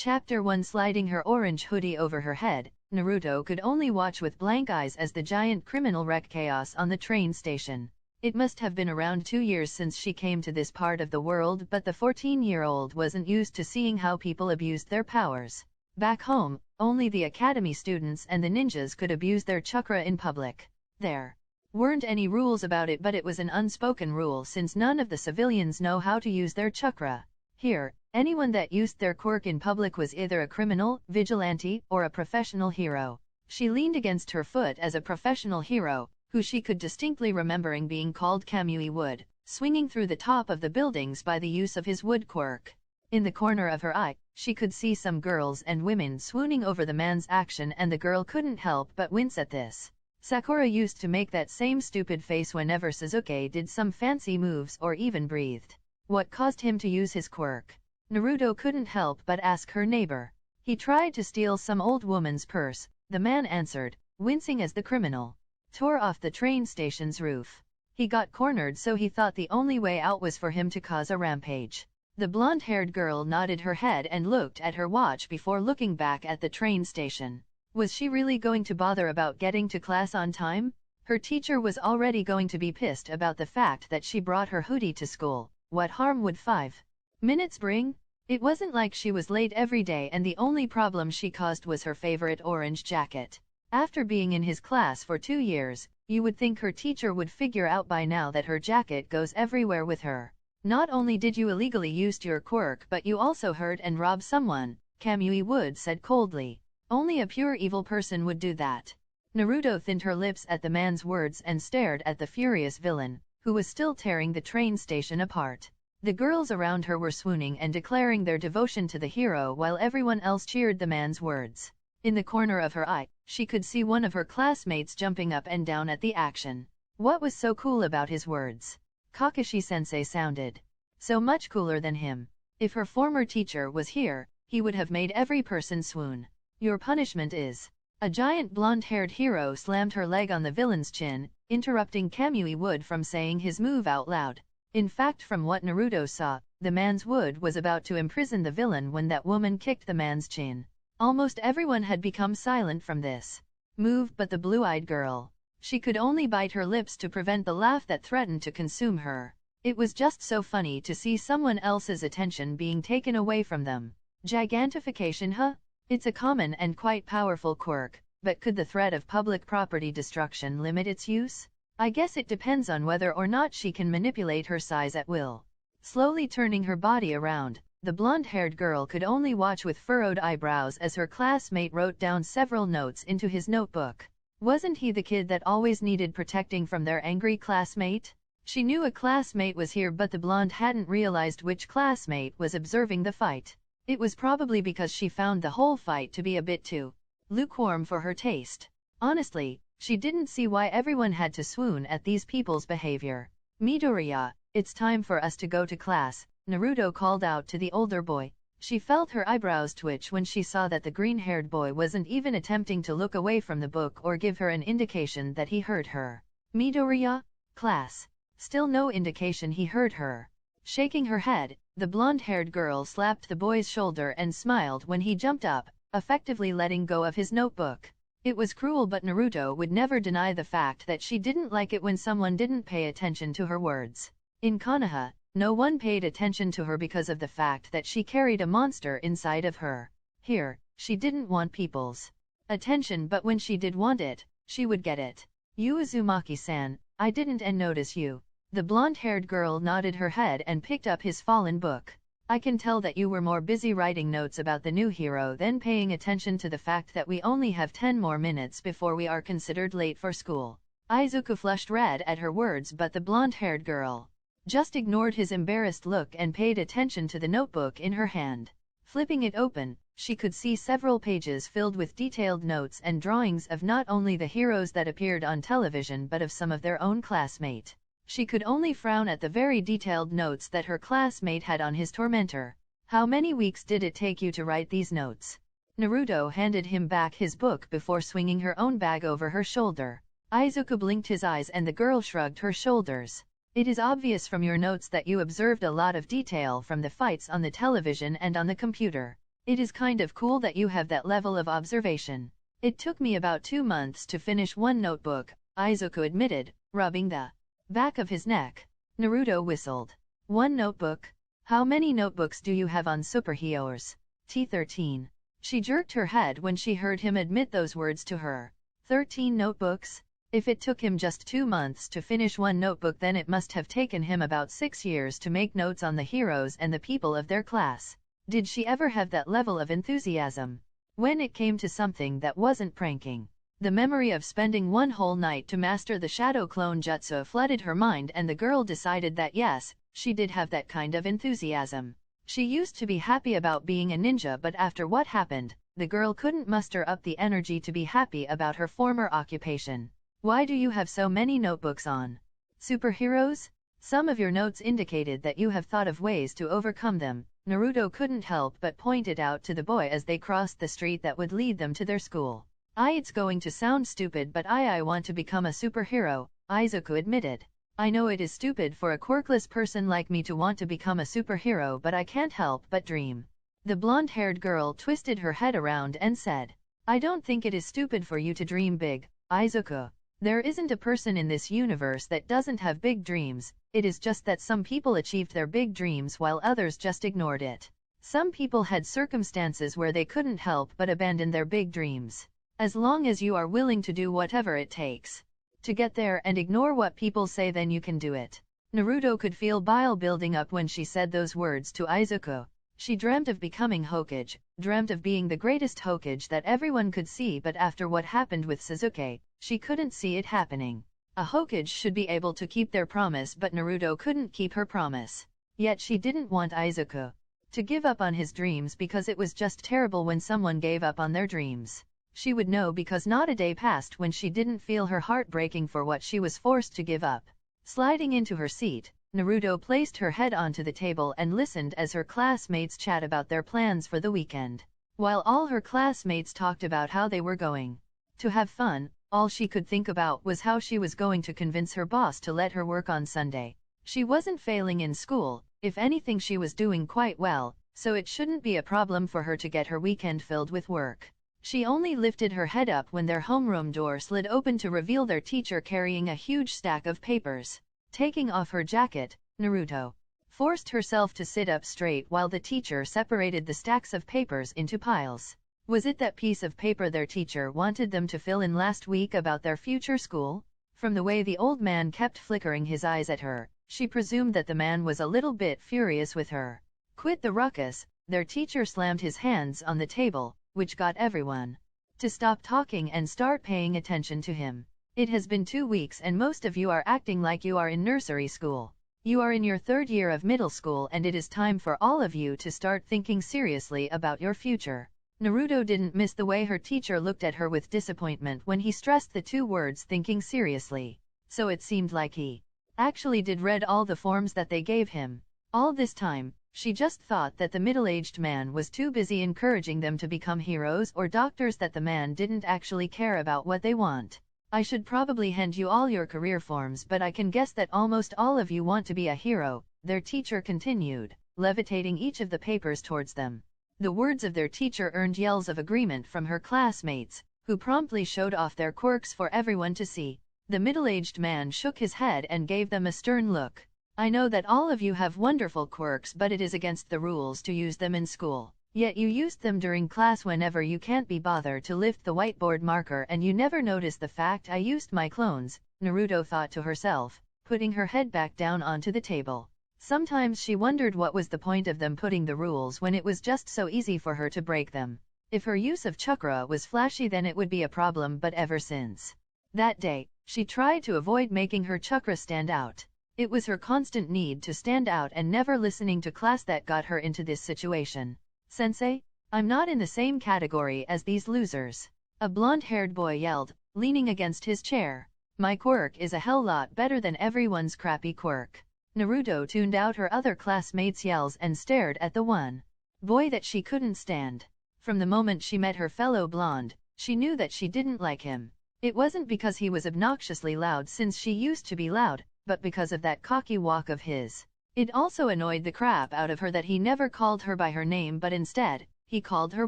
Chapter 1. Sliding her orange hoodie over her head, Naruto could only watch with blank eyes as the giant criminal wreaked chaos on the train station. It must have been around 2 years since she came to this part of the world, but the 14-year-old wasn't used to seeing how people abused their powers. Back home, only the academy students and the ninjas could abuse their chakra in public. There weren't any rules about it, but it was an unspoken rule since none of the civilians know how to use their chakra. Here, anyone that used their quirk in public was either a criminal, vigilante, or a professional hero. She leaned against her foot as a professional hero, who she could distinctly remembering being called Kamui Wood, swinging through the top of the buildings by the use of his wood quirk. In the corner of her eye, she could see some girls and women swooning over the man's action, and the girl couldn't help but wince at this. Sakura used to make that same stupid face whenever Sasuke did some fancy moves or even breathed. What caused him to use his quirk? Naruto couldn't help but ask her neighbor. He tried to steal some old woman's purse, the man answered, wincing as the criminal tore off the train station's roof. He got cornered, so he thought the only way out was for him to cause a rampage. The blonde-haired girl nodded her head and looked at her watch before looking back at the train station. Was she really going to bother about getting to class on time? Her teacher was already going to be pissed about the fact that she brought her hoodie to school. What harm would 5 minutes bring? It wasn't like she was late every day, and the only problem she caused was her favorite orange jacket. After being in his class for 2 years, you would think her teacher would figure out by now that her jacket goes everywhere with her. Not only did you illegally use your quirk, but you also hurt and robbed someone, Kamui Wood said coldly. Only a pure evil person would do that. Naruto thinned her lips at the man's words and stared at the furious villain, who was still tearing the train station apart. The girls around her were swooning and declaring their devotion to the hero while everyone else cheered the man's words. In the corner of her eye, she could see one of her classmates jumping up and down at the action. What was so cool about his words? Kakashi-sensei sounded so much cooler than him. If her former teacher was here, he would have made every person swoon. Your punishment is... A giant blonde-haired hero slammed her leg on the villain's chin, interrupting Kamui Wood from saying his move out loud. In fact, from what Naruto saw, the man's wood was about to imprison the villain when that woman kicked the man's chin. Almost everyone had become silent from this move but the blue-eyed girl. She could only bite her lips to prevent the laugh that threatened to consume her. It was just so funny to see someone else's attention being taken away from them. Gigantification, huh? It's a common and quite powerful quirk, but could the threat of public property destruction limit its use? I guess it depends on whether or not she can manipulate her size at will. Slowly turning her body around, the blonde-haired girl could only watch with furrowed eyebrows as her classmate wrote down several notes into his notebook. Wasn't he the kid that always needed protecting from their angry classmate? She knew a classmate was here, but the blonde hadn't realized which classmate was observing the fight. It was probably because she found the whole fight to be a bit too lukewarm for her taste. Honestly, she didn't see why everyone had to swoon at these people's behavior. Midoriya, it's time for us to go to class, Naruto called out to the older boy. She felt her eyebrows twitch when she saw that the green-haired boy wasn't even attempting to look away from the book or give her an indication that he heard her. Midoriya? Class. Still no indication he heard her. Shaking her head, the blonde-haired girl slapped the boy's shoulder and smiled when he jumped up, effectively letting go of his notebook. It was cruel, but Naruto would never deny the fact that she didn't like it when someone didn't pay attention to her words. In Konoha, no one paid attention to her because of the fact that she carried a monster inside of her. Here, she didn't want people's attention, but when she did want it, she would get it. You Uzumaki-san, I didn't notice you. The blonde-haired girl nodded her head and picked up his fallen book. I can tell that you were more busy writing notes about the new hero than paying attention to the fact that we only have 10 more minutes before we are considered late for school. Izuku flushed red at her words, but the blonde-haired girl just ignored his embarrassed look and paid attention to the notebook in her hand. Flipping it open, she could see several pages filled with detailed notes and drawings of not only the heroes that appeared on television but of some of their own classmates. She could only frown at the very detailed notes that her classmate had on his tormentor. How many weeks did it take you to write these notes? Naruto handed him back his book before swinging her own bag over her shoulder. Izuku blinked his eyes and the girl shrugged her shoulders. It is obvious from your notes that you observed a lot of detail from the fights on the television and on the computer. It is kind of cool that you have that level of observation. It took me about 2 months to finish one notebook, Izuku admitted, rubbing the back of his neck. Naruto whistled. One notebook? How many notebooks do you have on superheroes? T13. She jerked her head when she heard him admit those words to her. 13 notebooks? If it took him just 2 months to finish one notebook, then it must have taken him about 6 years to make notes on the heroes and the people of their class. Did she ever have that level of enthusiasm? When it came to something that wasn't pranking, the memory of spending one whole night to master the shadow clone jutsu flooded her mind, and the girl decided that yes, she did have that kind of enthusiasm. She used to be happy about being a ninja, but after what happened, the girl couldn't muster up the energy to be happy about her former occupation. Why do you have so many notebooks on superheroes? Some of your notes indicated that you have thought of ways to overcome them. Naruto couldn't help but point it out to the boy as they crossed the street that would lead them to their school. It's going to sound stupid, but I want to become a superhero, Izuku admitted. I know it is stupid for a quirkless person like me to want to become a superhero, but I can't help but dream. The blonde-haired girl twisted her head around and said, I don't think it is stupid for you to dream big, Izuku. There isn't a person in this universe that doesn't have big dreams. It is just that some people achieved their big dreams while others just ignored it. Some people had circumstances where they couldn't help but abandon their big dreams. As long as you are willing to do whatever it takes to get there and ignore what people say, then you can do it. Naruto could feel bile building up when she said those words to Izuku. She dreamt of becoming Hokage, dreamt of being the greatest Hokage that everyone could see, but after what happened with Sasuke, she couldn't see it happening. A Hokage should be able to keep their promise, but Naruto couldn't keep her promise. Yet she didn't want Izuku to give up on his dreams, because it was just terrible when someone gave up on their dreams. She would know, because not a day passed when she didn't feel her heart breaking for what she was forced to give up. Sliding into her seat, Naruto placed her head onto the table and listened as her classmates chat about their plans for the weekend. While all her classmates talked about how they were going to have fun, all she could think about was how she was going to convince her boss to let her work on Sunday. She wasn't failing in school, if anything she was doing quite well, so it shouldn't be a problem for her to get her weekend filled with work. She only lifted her head up when their homeroom door slid open to reveal their teacher carrying a huge stack of papers. Taking off her jacket, Naruto forced herself to sit up straight while the teacher separated the stacks of papers into piles. Was it that piece of paper their teacher wanted them to fill in last week about their future school? From the way the old man kept flickering his eyes at her, she presumed that the man was a little bit furious with her. Quit the ruckus, their teacher slammed his hands on the table, which got everyone to stop talking and start paying attention to him. It has been 2 weeks and most of you are acting like you are in nursery school. You are in your 3rd year of middle school, and it is time for all of you to start thinking seriously about your future. Naruto didn't miss the way her teacher looked at her with disappointment when he stressed the 2 words thinking seriously. So it seemed like he actually did read all the forms that they gave him. All this time, she just thought that the middle-aged man was too busy encouraging them to become heroes or doctors, that the man didn't actually care about what they want. I should probably hand you all your career forms, but I can guess that almost all of you want to be a hero, their teacher continued, levitating each of the papers towards them. The words of their teacher earned yells of agreement from her classmates, who promptly showed off their quirks for everyone to see. The middle-aged man shook his head and gave them a stern look. I know that all of you have wonderful quirks, but it is against the rules to use them in school. Yet you used them during class whenever you can't be bothered to lift the whiteboard marker, and you never noticed the fact I used my clones, Naruto thought to herself, putting her head back down onto the table. Sometimes she wondered what was the point of them putting the rules when it was just so easy for her to break them. If her use of chakra was flashy, then it would be a problem, but ever since that day, she tried to avoid making her chakra stand out. It was her constant need to stand out and never listening to class that got her into this situation. Sensei, I'm not in the same category as these losers, a blonde-haired boy yelled, leaning against his chair. My quirk is a hell lot better than everyone's crappy quirk. Naruto tuned out her other classmates' yells and stared at the one boy that she couldn't stand. From the moment she met her fellow blonde, she knew that she didn't like him. It wasn't because he was obnoxiously loud, since she used to be loud, but because of that cocky walk of his. It also annoyed the crap out of her that he never called her by her name, but instead, He called her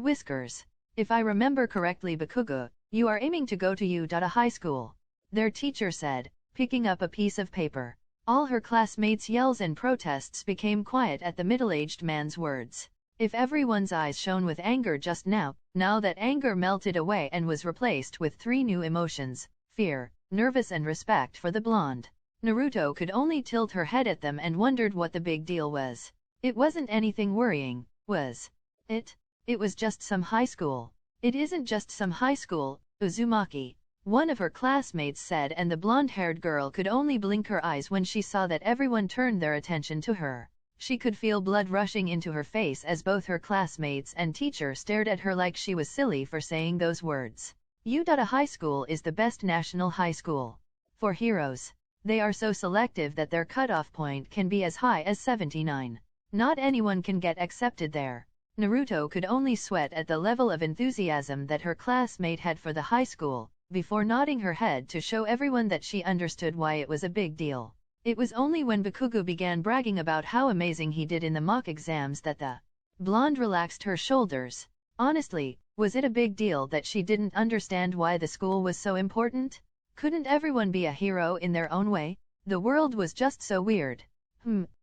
Whiskers. If I remember correctly, Bakugo, you are aiming to go to Uda High School, their teacher said, picking up a piece of paper. All her classmates' yells and protests became quiet at the middle-aged man's words. If everyone's eyes shone with anger just now, now that anger melted away and was replaced with 3 new emotions, fear, nervous and respect for the blonde. Naruto could only tilt her head at them and wondered what the big deal was. It wasn't anything worrying, was it? It was just some high school. It isn't just some high school, Uzumaki, one of her classmates said, and the blonde-haired girl could only blink her eyes when she saw that everyone turned their attention to her. She could feel blood rushing into her face as both her classmates and teacher stared at her like she was silly for saying those words. Uda High School is the best national high school for heroes. They are so selective that their cutoff point can be as high as 79. Not anyone can get accepted there. Naruto could only sweat at the level of enthusiasm that her classmate had for the high school, before nodding her head to show everyone that she understood why it was a big deal. It was only when Bakugo began bragging about how amazing he did in the mock exams that the blonde relaxed her shoulders. Honestly, was it a big deal that she didn't understand why the school was so important? Couldn't everyone be a hero in their own way? The world was just so weird.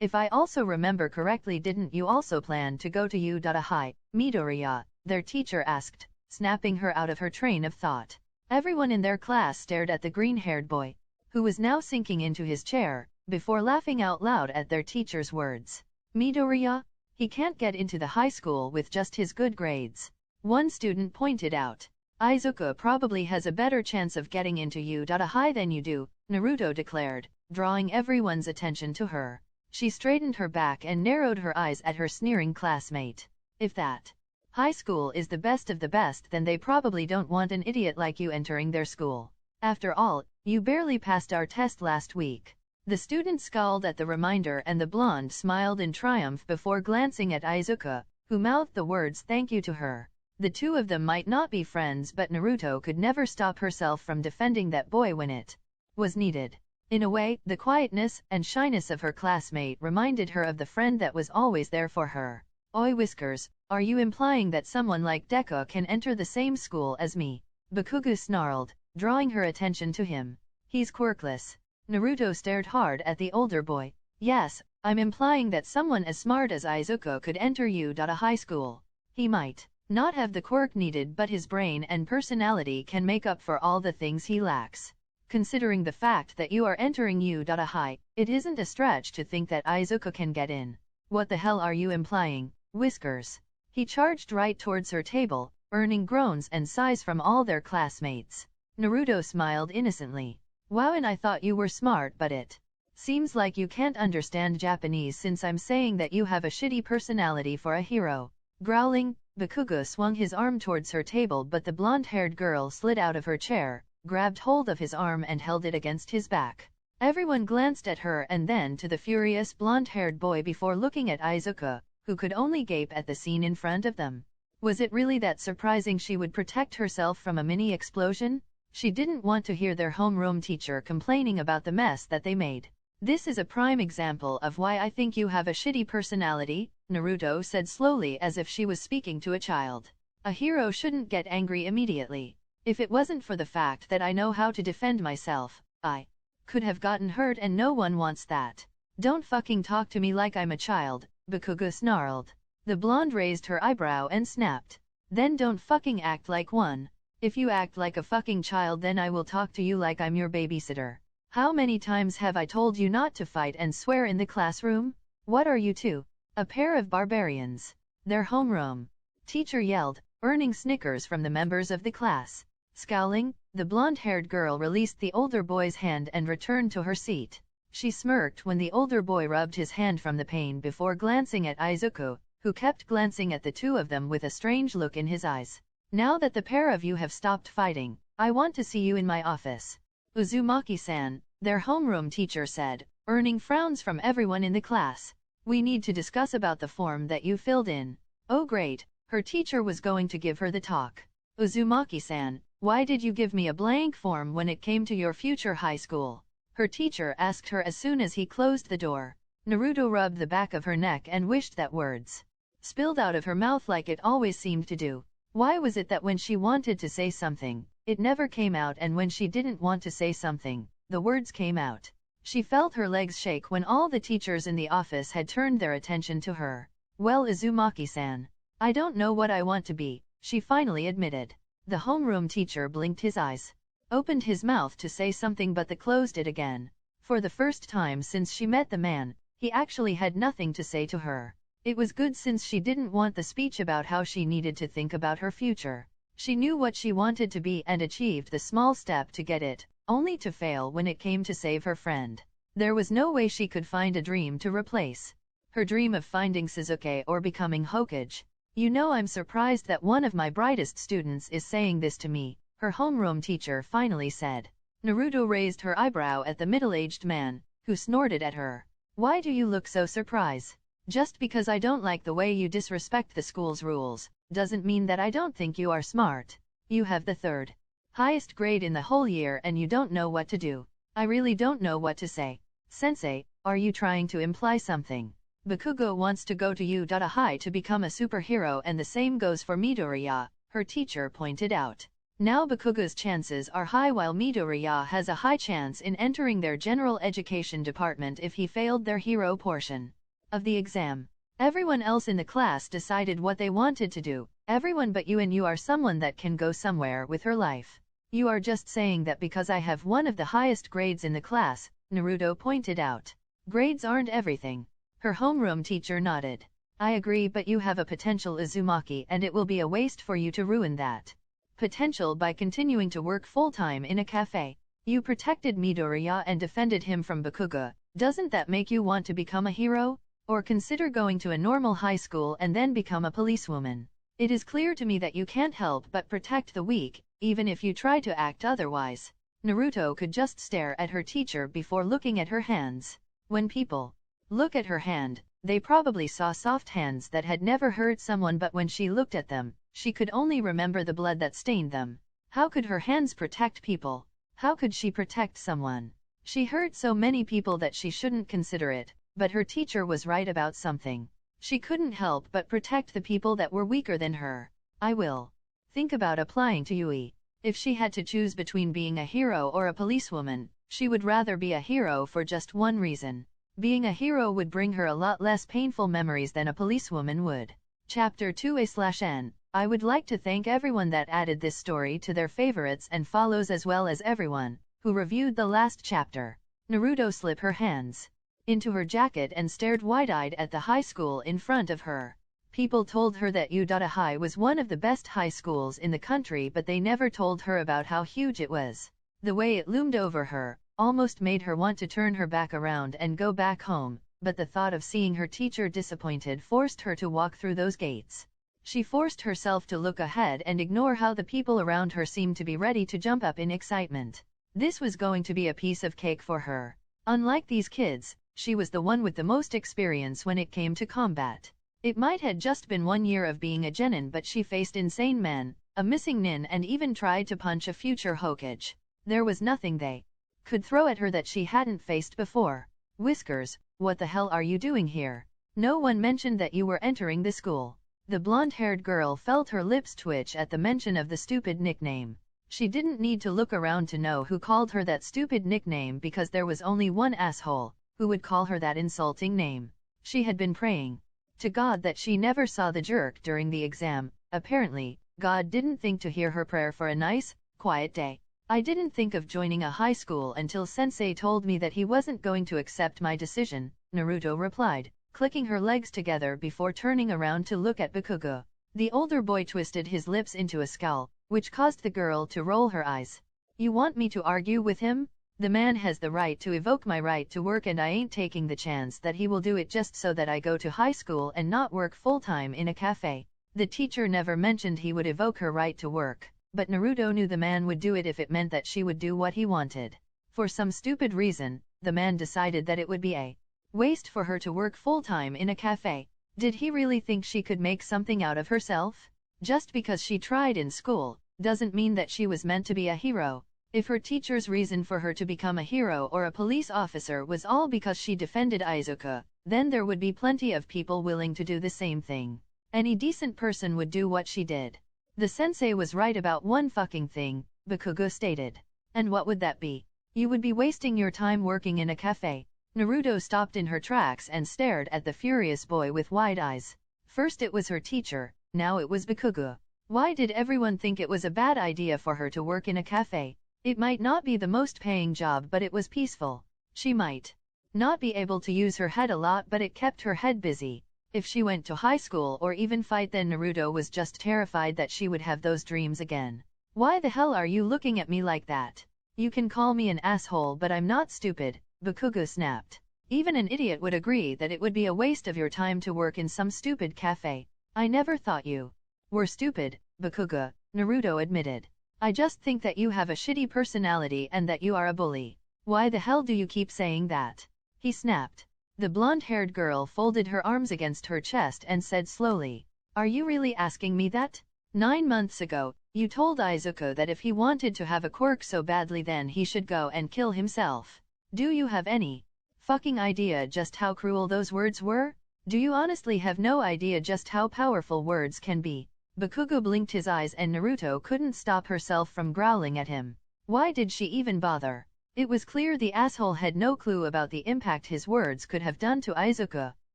If I also remember correctly, didn't you also plan to go to Uda High, Midoriya? Their teacher asked, snapping her out of her train of thought. Everyone in their class stared at the green-haired boy, who was now sinking into his chair, before laughing out loud at their teacher's words. Midoriya? He can't get into the high school with just his good grades. One student pointed out. Izuku probably has a better chance of getting into Uda High than you do, Naruto declared, drawing everyone's attention to her. She straightened her back and narrowed her eyes at her sneering classmate. If that high school is the best of the best, then they probably don't want an idiot like you entering their school. After all, you barely passed our test last week. The student scowled at the reminder, and the blonde smiled in triumph before glancing at Izuku, who mouthed the words thank you to her. The two of them might not be friends, but Naruto could never stop herself from defending that boy when it was needed. In a way, the quietness and shyness of her classmate reminded her of the friend that was always there for her. Oi Whiskers, are you implying that someone like Deku can enter the same school as me? Bakugo snarled, drawing her attention to him. He's quirkless. Naruto stared hard at the older boy. Yes, I'm implying that someone as smart as Izuku could enter Uda High School. He might not have the quirk needed, but his brain and personality can make up for all the things he lacks. Considering the fact that you are entering Uda High, it isn't a stretch to think that Izuku can get in. What the hell are you implying, Whiskers? He charged right towards her table, earning groans and sighs from all their classmates. Naruto smiled innocently. Wow, and I thought you were smart, but it seems like you can't understand Japanese since I'm saying that you have a shitty personality for a hero. Growling, Bakugo swung his arm towards her table, but the blonde-haired girl slid out of her chair, grabbed hold of his arm and held it against his back. Everyone glanced at her and then to the furious blonde-haired boy before looking at Izuku, who could only gape at the scene in front of them. Was it really that surprising she would protect herself from a mini-explosion? She didn't want to hear their homeroom teacher complaining about the mess that they made. This is a prime example of why I think you have a shitty personality, Naruto said slowly as if she was speaking to a child. A hero shouldn't get angry immediately. If it wasn't for the fact that I know how to defend myself, I could have gotten hurt, and no one wants that. Don't fucking talk to me like I'm a child, Bakugo snarled. The blonde raised her eyebrow and snapped. Then don't fucking act like one. If you act like a fucking child, then I will talk to you like I'm your babysitter. How many times have I told you not to fight and swear in the classroom? What are you two? A pair of barbarians. Their homeroom teacher yelled, earning snickers from the members of the class. Scowling, the blonde-haired girl released the older boy's hand and returned to her seat. She smirked when the older boy rubbed his hand from the pain before glancing at Izuku, who kept glancing at the two of them with a strange look in his eyes. Now that the pair of you have stopped fighting, I want to see you in my office. Uzumaki-san, their homeroom teacher said, earning frowns from everyone in the class. We need to discuss about the form that you filled in. Oh great, her teacher was going to give her the talk. Uzumaki-san, why did you give me a blank form when it came to your future high school? Her teacher asked her as soon as he closed the door. Naruto rubbed the back of her neck and wished that words spilled out of her mouth like it always seemed to do. Why was it that when she wanted to say something, it never came out, and when she didn't want to say something, the words came out? She felt her legs shake when all the teachers in the office had turned their attention to her. Well, Uzumaki-san, I don't know what I want to be, she finally admitted. The homeroom teacher blinked his eyes, opened his mouth to say something but closed it again. For the first time since she met the man, he actually had nothing to say to her. It was good, since she didn't want the speech about how she needed to think about her future. She knew what she wanted to be and achieved the small step to get it, only to fail when it came to save her friend. There was no way she could find a dream to replace her dream of finding Suzuki or becoming Hokage. You know, I'm surprised that one of my brightest students is saying this to me, her homeroom teacher finally said. Naruto raised her eyebrow at the middle-aged man, who snorted at her. Why do you look so surprised? Just because I don't like the way you disrespect the school's rules, doesn't mean that I don't think you are smart. You have the third highest grade in the whole year and you don't know what to do. I really don't know what to say. Sensei, are you trying to imply something? Bakugo wants to go to High to become a superhero, and the same goes for Midoriya, her teacher pointed out. Now Bakugo's chances are high, while Midoriya has a high chance in entering their general education department if he failed their hero portion of the exam. Everyone else in the class decided what they wanted to do, everyone but you, and you are someone that can go somewhere with her life. You are just saying that because I have one of the highest grades in the class, Naruto pointed out. Grades aren't everything. Her homeroom teacher nodded. I agree, but you have a potential, Uzumaki, and it will be a waste for you to ruin that potential by continuing to work full-time in a cafe. You protected Midoriya and defended him from Bakugo. Doesn't that make you want to become a hero? Or consider going to a normal high school and then become a policewoman? It is clear to me that you can't help but protect the weak, even if you try to act otherwise. Naruto could just stare at her teacher before looking at her hands. When people look at her hand, they probably saw soft hands that had never hurt someone, but when she looked at them, she could only remember the blood that stained them. How could her hands protect people? How could she protect someone? She hurt so many people that she shouldn't consider it, but her teacher was right about something. She couldn't help but protect the people that were weaker than her. I will think about applying to UE. If she had to choose between being a hero or a policewoman, she would rather be a hero for just one reason. Being a hero would bring her a lot less painful memories than a policewoman would. Chapter 2a/n. I would like to thank everyone that added this story to their favorites and follows, as well as everyone who reviewed the last chapter. Naruto slipped her hands into her jacket and stared wide-eyed at the high school in front of her. People told her that High was one of the best high schools in the country, but they never told her about how huge it was. The way it loomed over her almost made her want to turn her back around and go back home, but the thought of seeing her teacher disappointed forced her to walk through those gates. She forced herself to look ahead and ignore how the people around her seemed to be ready to jump up in excitement. This was going to be a piece of cake for her. Unlike these kids, she was the one with the most experience when it came to combat. It might had just been 1 year of being a genin, but she faced insane men, a missing nin, and even tried to punch a future Hokage. There was nothing they could throw at her that she hadn't faced before. Whiskers, what the hell are you doing here? No one mentioned that you were entering the school. The blonde-haired girl felt her lips twitch at the mention of the stupid nickname. She didn't need to look around to know who called her that stupid nickname, because there was only one asshole who would call her that insulting name. She had been praying to God that she never saw the jerk during the exam. Apparently, God didn't think to hear her prayer for a nice, quiet day. I didn't think of joining a high school until Sensei told me that he wasn't going to accept my decision, Naruto replied, clicking her legs together before turning around to look at Bakugo. The older boy twisted his lips into a scowl, which caused the girl to roll her eyes. You want me to argue with him? The man has the right to evoke my right to work, and I ain't taking the chance that he will do it just so that I go to high school and not work full-time in a cafe. The teacher never mentioned he would evoke her right to work, but Naruto knew the man would do it if it meant that she would do what he wanted. For some stupid reason, the man decided that it would be a waste for her to work full-time in a cafe. Did he really think she could make something out of herself? Just because she tried in school, doesn't mean that she was meant to be a hero. If her teacher's reason for her to become a hero or a police officer was all because she defended IZUKU, then there would be plenty of people willing to do the same thing. Any decent person would do what she did. The sensei was right about one fucking thing, Bakugo stated. And what would that be? You would be wasting your time working in a cafe. Naruto stopped in her tracks and stared at the furious boy with wide eyes. First it was her teacher, now it was Bakugo. Why did everyone think it was a bad idea for her to work in a cafe? It might not be the most paying job, but it was peaceful. She might not be able to use her head a lot, but it kept her head busy. If she went to high school or even fight, then Naruto was just terrified that she would have those dreams again. Why the hell are you looking at me like that? You can call me an asshole, but I'm not stupid, Bakugo snapped. Even an idiot would agree that it would be a waste of your time to work in some stupid cafe. I never thought you were stupid, Bakugo, Naruto admitted. I just think that you have a shitty personality and that you are a bully. Why the hell do you keep saying that? He snapped. The blonde-haired girl folded her arms against her chest and said slowly, "Are you really asking me that? 9 months ago, you told Izuku that if he wanted to have a quirk so badly then he should go and kill himself. Do you have any fucking idea just how cruel those words were? Do you honestly have no idea just how powerful words can be?" Bakugo blinked his eyes and Naruto couldn't stop herself from growling at him. Why did she even bother? It was clear the asshole had no clue about the impact his words could have done to Izuku.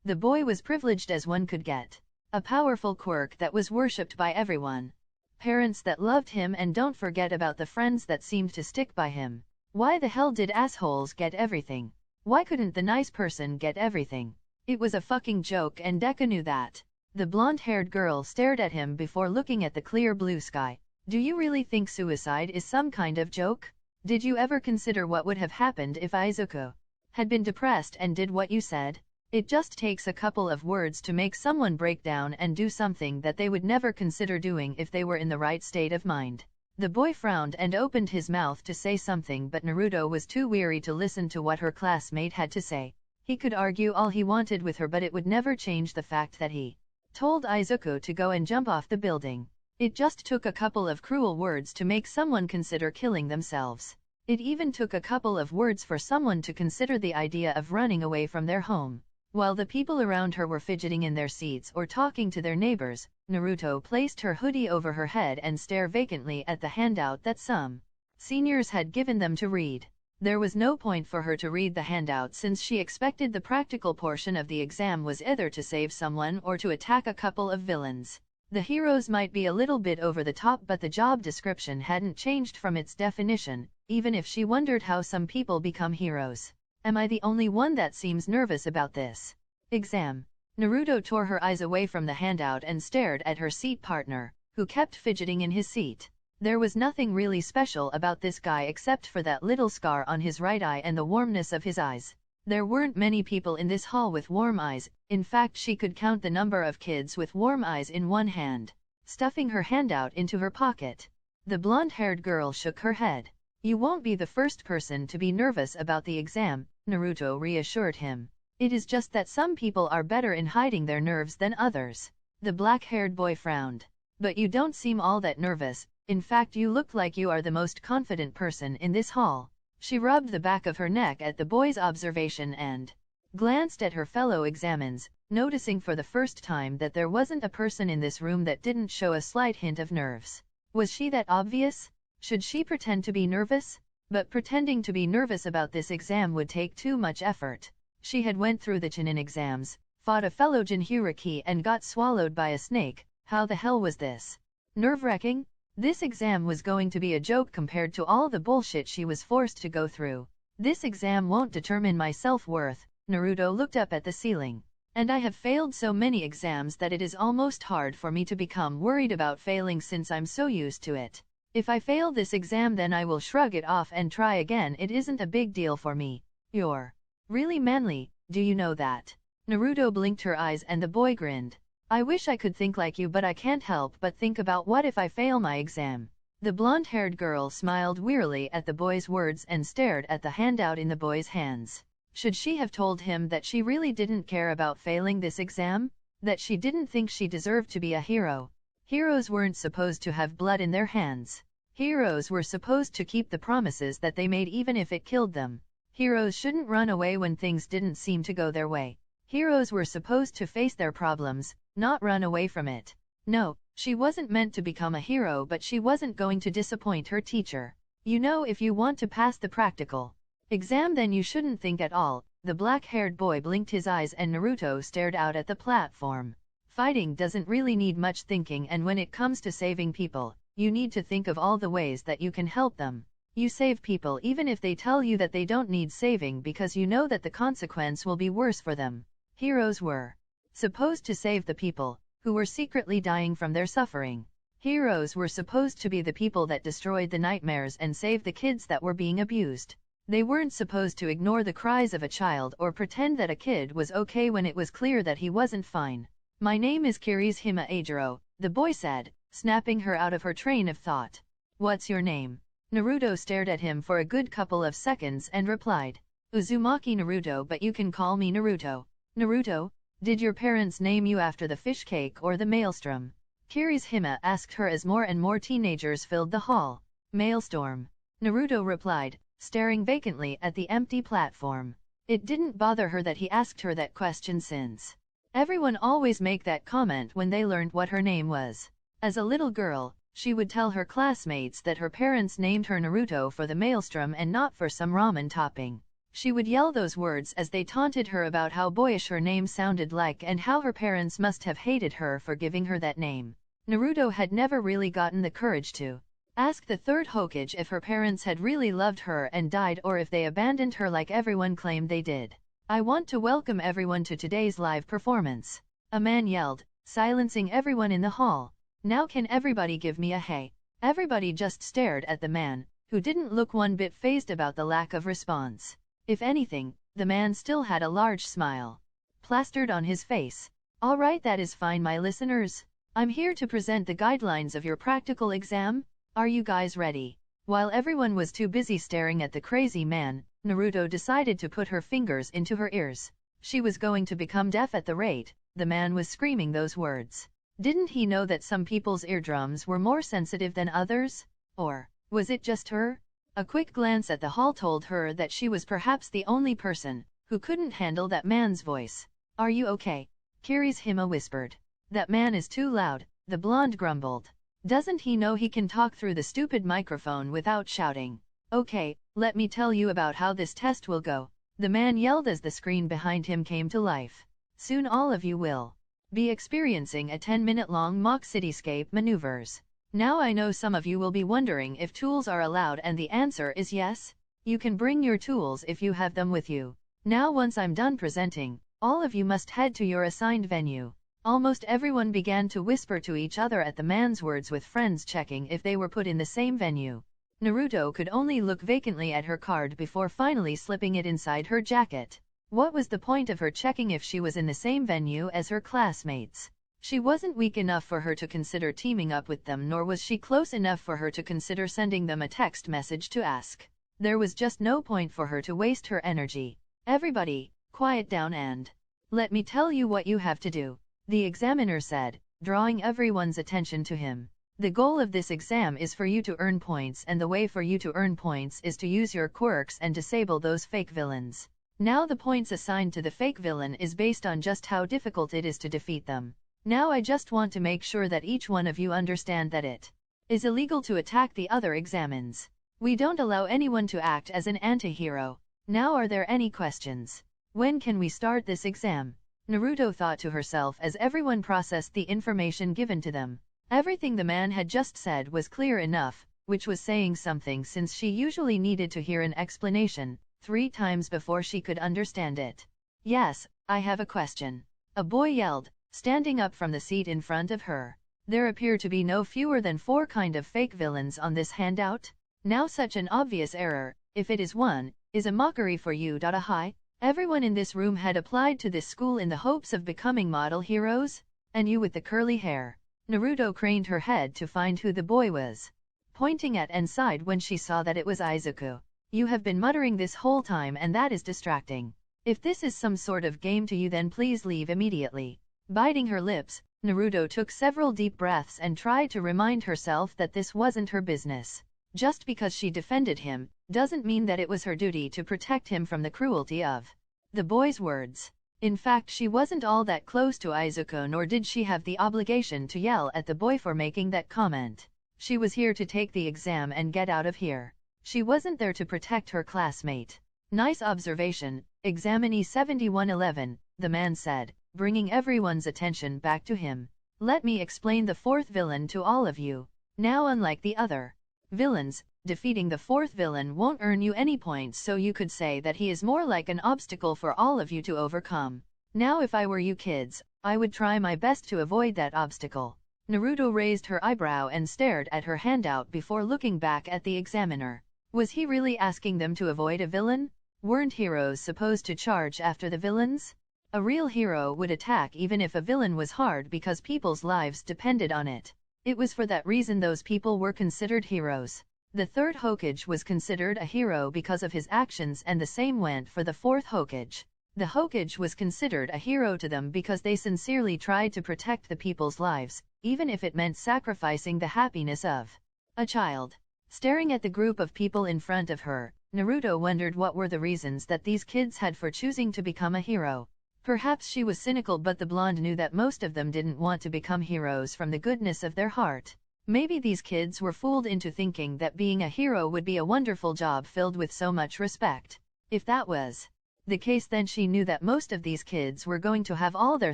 The boy was privileged as one could get. A powerful quirk that was worshipped by everyone. Parents that loved him, and don't forget about the friends that seemed to stick by him. Why the hell did assholes get everything? Why couldn't the nice person get everything? It was a fucking joke and Deku knew that. The blonde-haired girl stared at him before looking at the clear blue sky. Do you really think suicide is some kind of joke? Did you ever consider what would have happened if Izuku had been depressed and did what you said? It just takes a couple of words to make someone break down and do something that they would never consider doing if they were in the right state of mind. The boy frowned and opened his mouth to say something, but Naruto was too weary to listen to what her classmate had to say. He could argue all he wanted with her, but it would never change the fact that he told Izuku to go and jump off the building. It just took a couple of cruel words to make someone consider killing themselves. It even took a couple of words for someone to consider the idea of running away from their home. While the people around her were fidgeting in their seats or talking to their neighbors, Naruto placed her hoodie over her head and stared vacantly at the handout that some seniors had given them to read. There was no point for her to read the handout since she expected the practical portion of the exam was either to save someone or to attack a couple of villains. The heroes might be a little bit over the top, but the job description hadn't changed from its definition, even if she wondered how some people become heroes. Am I the only one that seems nervous about this exam? Naruto tore her eyes away from the handout and stared at her seat partner, who kept fidgeting in his seat. There was nothing really special about this guy except for that little scar on his right eye and the warmness of his eyes. There weren't many people in this hall with warm eyes. In fact, she could count the number of kids with warm eyes in one hand. Stuffing her handout into her pocket, the blonde-haired girl shook her head. You won't be the first person to be nervous about the exam, Naruto reassured him. It is just that some people are better in hiding their nerves than others. The black-haired boy frowned. But you don't seem all that nervous. In fact, you look like you are the most confident person in this hall. She rubbed the back of her neck at the boy's observation and glanced at her fellow examines, noticing for the first time that there wasn't a person in this room that didn't show a slight hint of nerves. Was she that obvious? Should she pretend to be nervous? But pretending to be nervous about this exam would take too much effort. She had went through the Chunin exams, fought a fellow Jinchuriki and got swallowed by a snake. How the hell was this nerve-wracking? This exam was going to be a joke compared to all the bullshit she was forced to go through. This exam won't determine my self-worth. Naruto looked up at the ceiling. And I have failed so many exams that it is almost hard for me to become worried about failing since I'm so used to it. If I fail this exam, then I will shrug it off and try again. It isn't a big deal for me. You're really manly, do you know that? Naruto blinked her eyes and the boy grinned. I wish I could think like you, but I can't help but think about what if I fail my exam. The blonde-haired girl smiled wearily at the boy's words and stared at the handout in the boy's hands. Should she have told him that she really didn't care about failing this exam? That she didn't think she deserved to be a hero? Heroes weren't supposed to have blood in their hands. Heroes were supposed to keep the promises that they made even if it killed them. Heroes shouldn't run away when things didn't seem to go their way. Heroes were supposed to face their problems, not run away from it. No, she wasn't meant to become a hero, but she wasn't going to disappoint her teacher. You know, if you want to pass the practical exam, then you shouldn't think at all. The black-haired boy blinked his eyes and Naruto stared out at the platform. Fighting doesn't really need much thinking, and when it comes to saving people, you need to think of all the ways that you can help them. You save people even if they tell you that they don't need saving, because you know that the consequence will be worse for them. Heroes were supposed to save the people who were secretly dying from their suffering. Heroes were supposed to be the people that destroyed the nightmares and saved the kids that were being abused. They weren't supposed to ignore the cries of a child or pretend that a kid was okay when it was clear that he wasn't fine. My name is Kirishima Eijiro, the boy said, snapping her out of her train of thought. What's your name? Naruto stared at him for a good couple of seconds and replied, Uzumaki Naruto, but you can call me Naruto. Naruto, did your parents name you after the fish cake or the maelstrom? Kirishima asked her as more and more teenagers filled the hall. Maelstrom, Naruto replied, staring vacantly at the empty platform. It didn't bother her that he asked her that question, since everyone always make that comment when they learned what her name was. As a little girl, she would tell her classmates that her parents named her Naruto for the maelstrom and not for some ramen topping. She would yell those words as they taunted her about how boyish her name sounded like and how her parents must have hated her for giving her that name. Naruto had never really gotten the courage to ask the third Hokage if her parents had really loved her and died, or if they abandoned her like everyone claimed they did. I want to welcome everyone to today's live performance, a man yelled, silencing everyone in the hall. Now can everybody give me a hey? Everybody just stared at the man, who didn't look one bit fazed about the lack of response. If anything, the man still had a large smile plastered on his face. All right, that is fine, my listeners. I'm here to present the guidelines of your practical exam. Are you guys ready? While everyone was too busy staring at the crazy man, Naruto decided to put her fingers into her ears. She was going to become deaf at the rate the man was screaming those words. Didn't he know that some people's eardrums were more sensitive than others? Or was it just her? A quick glance at the hall told her that she was perhaps the only person who couldn't handle that man's voice. Are you okay? Kirishima whispered. That man is too loud, the blonde grumbled. Doesn't he know he can talk through the stupid microphone without shouting? Okay, let me tell you about how this test will go, the man yelled as the screen behind him came to life. Soon all of you will be experiencing a 10-minute-long mock cityscape maneuvers. Now I know some of you will be wondering if tools are allowed, and the answer is yes. You can bring your tools if you have them with you. Now once I'm done presenting, all of you must head to your assigned venue. Almost everyone began to whisper to each other at the man's words, with friends checking if they were put in the same venue. Naruto could only look vacantly at her card before finally slipping it inside her jacket. What was the point of her checking if she was in the same venue as her classmates? She wasn't weak enough for her to consider teaming up with them, nor was she close enough for her to consider sending them a text message to ask. There was just no point for her to waste her energy. Everybody, quiet down and let me tell you what you have to do, the examiner said, drawing everyone's attention to him. The goal of this exam is for you to earn points, and the way for you to earn points is to use your quirks and disable those fake villains. Now the points assigned to the fake villain is based on just how difficult it is to defeat them. Now I just want to make sure that each one of you understand that it is illegal to attack the other examines. We don't allow anyone to act as an anti-hero. Now are there any questions? When can we start this exam? Naruto thought to herself as everyone processed the information given to them. Everything the man had just said was clear enough, which was saying something, since she usually needed to hear an explanation 3 times before she could understand it. Yes, I have a question, a boy yelled, standing up from the seat in front of her. There appear to be no fewer than 4 kind of fake villains on this handout. Now such an obvious error, if it is one, is a mockery for you. Hi. Everyone in this room had applied to this school in the hopes of becoming model heroes? And you with the curly hair. Naruto craned her head to find who the boy was pointing at and sighed when she saw that it was Izuku. You have been muttering this whole time, and that is distracting. If this is some sort of game to you, then please leave immediately. Biting her lips, Naruto took several deep breaths and tried to remind herself that this wasn't her business. Just because she defended him, doesn't mean that it was her duty to protect him from the cruelty of the boy's words. In fact, she wasn't all that close to Izuku, nor did she have the obligation to yell at the boy for making that comment. She was here to take the exam and get out of here. She wasn't there to protect her classmate. Nice observation, examinee 7111, the man said, bringing everyone's attention back to him. Let me explain the fourth villain to all of you. Now, unlike the other villains, defeating the fourth villain won't earn you any points, so you could say that he is more like an obstacle for all of you to overcome. Now, if I were you kids, I would try my best to avoid that obstacle. Naruto raised her eyebrow and stared at her handout before looking back at the examiner. Was he really asking them to avoid a villain? Weren't heroes supposed to charge after the villains? A real hero would attack even if a villain was hard because people's lives depended on it. It was for that reason those people were considered heroes. The third Hokage was considered a hero because of his actions, and the same went for the fourth Hokage. The Hokage was considered a hero to them because they sincerely tried to protect the people's lives, even if it meant sacrificing the happiness of a child. Staring at the group of people in front of her, Naruto wondered what were the reasons that these kids had for choosing to become a hero. Perhaps she was cynical, but the blonde knew that most of them didn't want to become heroes from the goodness of their heart. Maybe these kids were fooled into thinking that being a hero would be a wonderful job filled with so much respect. If that was the case, then she knew that most of these kids were going to have all their